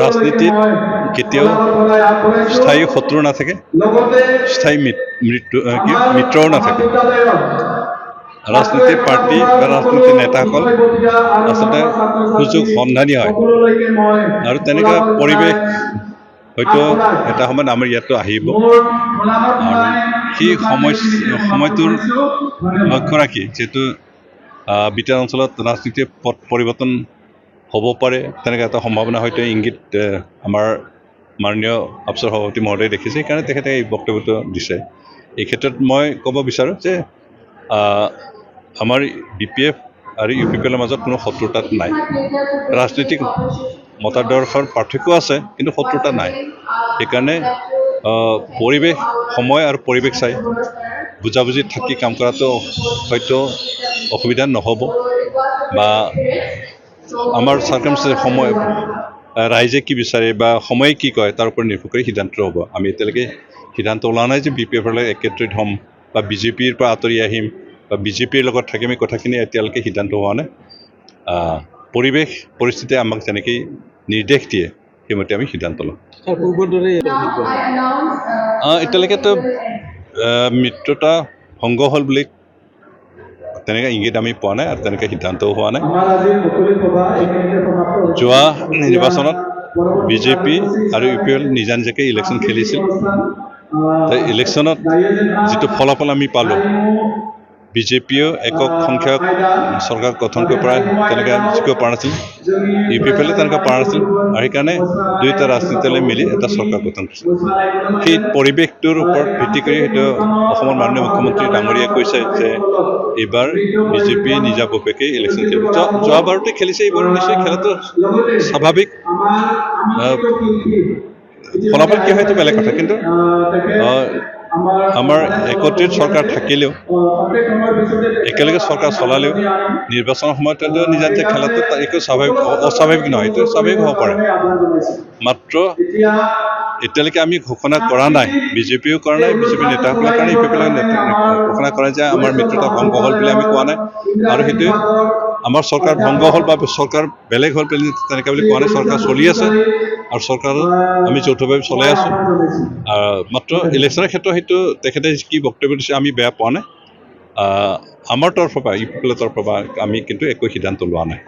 ৰাজনীতিত কেতিয়াও স্থায়ী শত্ৰু নাথাকে, স্থায়ী মিত্ৰও নাথাকে। ৰাজনীতিৰ পাৰ্টি বা ৰাজনীতিৰ নেতাসকল আচলতে সুযোগ সন্ধানী হয়, আৰু তেনেকুৱা পৰিৱেশ হয়তো এটা সময়ত আমাৰ ইয়াতো আহিব, আৰু সেই সময়টোৰ লক্ষ্য ৰাখি যিহেতু বিটাৰ অঞ্চলত ৰাজনীতিৰ পথ পৰিৱৰ্তন হ'ব পাৰে, তেনেকৈ এটা সম্ভাৱনা হয়তো ইংগিত আমাৰ মাননীয় অফিচৰ সভাপতি মহোদয়ে দেখিছে, সেইকাৰণে তেখেতে এই বক্তব্যটো দিছে। এই ক্ষেত্ৰত মই ক'ব বিচাৰোঁ যে আমাৰ BPF আৰু UPPLৰ মাজত কোনো শত্ৰুতা নাই। ৰাজনৈতিক মতাদৰ্শৰ পাৰ্থক্য আছে, কিন্তু শত্ৰুতা নাই। সেইকাৰণে পৰিৱেশ, সময় আৰু পৰিৱেশ চাই বুজাবুজি থাকি কাম কৰাটো হয়তো অসুবিধা নহ'ব, বা আমাৰ চাৰ্কামষ্টেঞ্চ সময় ৰাইজে কি বিচাৰে বা সময়ে কি কয় তাৰ ওপৰত নিৰ্ভৰ কৰি সিদ্ধান্ত হ'ব। আমি এতিয়ালৈকে সিদ্ধান্ত ওলোৱা নাই যে BPFৰ লগত একত্ৰিত হ'ম বা BJPৰ পৰা আঁতৰি আহিম বা BJPৰ লগত থাকিম, এই কথাখিনি এতিয়ালৈকে সিদ্ধান্ত হোৱা নাই। পৰিৱেশ পৰিস্থিতিয়ে আমাক যেনেকৈ নিৰ্দেশ দিয়ে সেইমতে আমি সিদ্ধান্ত ল'ম। এতিয়ালৈকেতো মিত্ৰতা ভংগ হ'ল বুলি তেনেকৈ ইংগিত আমি পোৱা নাই, আৰু তেনেকৈ সিদ্ধান্তও হোৱা নাই। যোৱা নিৰ্বাচনত BJP আৰু UPL নিজা নিজাকৈ ইলেকশ্যন খেলিছিল। ইলেকশ্যনত যিটো ফলাফল আমি পালোঁ, BJPয়েও একক সংখ্যক চৰকাৰ গঠন কৰিব পৰা তেনেকৈ জিকিব পৰা নাছিল, UPPলে তেনেকৈ পৰা নাছিল, আৰু সেইকাৰণে দুয়োটা ৰাজনীতি দলে মিলি এটা চৰকাৰ গঠন কৰিছিল। সেই পৰিৱেশটোৰ ওপৰত ভিত্তি কৰি হয়তো অসমৰ মাননীয় মুখ্যমন্ত্ৰী ডাঙৰীয়াই কৈছে যে এইবাৰ BJP নিজাববীয়াকৈ ইলেকশ্যন খেলিব। যোৱাবাৰতে খেলিছে, এইবাৰ নিশ্চয় খেলাটো স্বাভাৱিক। ফলাফল কি হয়তো বেলেগ কথা, কিন্তু আমাৰ একত্ৰিত চৰকাৰ থাকিলেও, একেলগে চৰকাৰ চলালেও নিৰ্বাচনৰ সময়ত নিজা নিজা খেলাটো একো অস্বাভাৱিক নহয়, এইটো স্বাভাৱিক হ'ব পাৰে। মাত্ৰ এতিয়ালৈকে আমি ঘোষণা কৰা নাই, BJPয়েও কৰা নাই, BJP নেতাসকলৰ কাৰণে UPPলে ঘোষণা কৰা যে আমাৰ মিত্ৰতা ভংগ হ'ল বুলি আমি কোৱা নাই, আৰু সেইটোৱে আমাৰ চৰকাৰ ভংগ হ'ল বা চৰকাৰ বেলেগ হ'ল বুলি তেনেকৈ বুলি কোৱা নাই। চৰকাৰ চলি আছে, আৰু চৰকাৰত আমি যৌথভাৱে চলাই আছোঁ। মাত্ৰ ইলেকশ্যনৰ ক্ষেত্ৰত সেইটো তেখেতে কি বক্তব্য দিছে আমি বেয়া পোৱা নাই। আমাৰ তৰফৰ পৰা UPPলৰ তৰফৰ পৰা আমি কিন্তু একো সিদ্ধান্ত লোৱা নাই।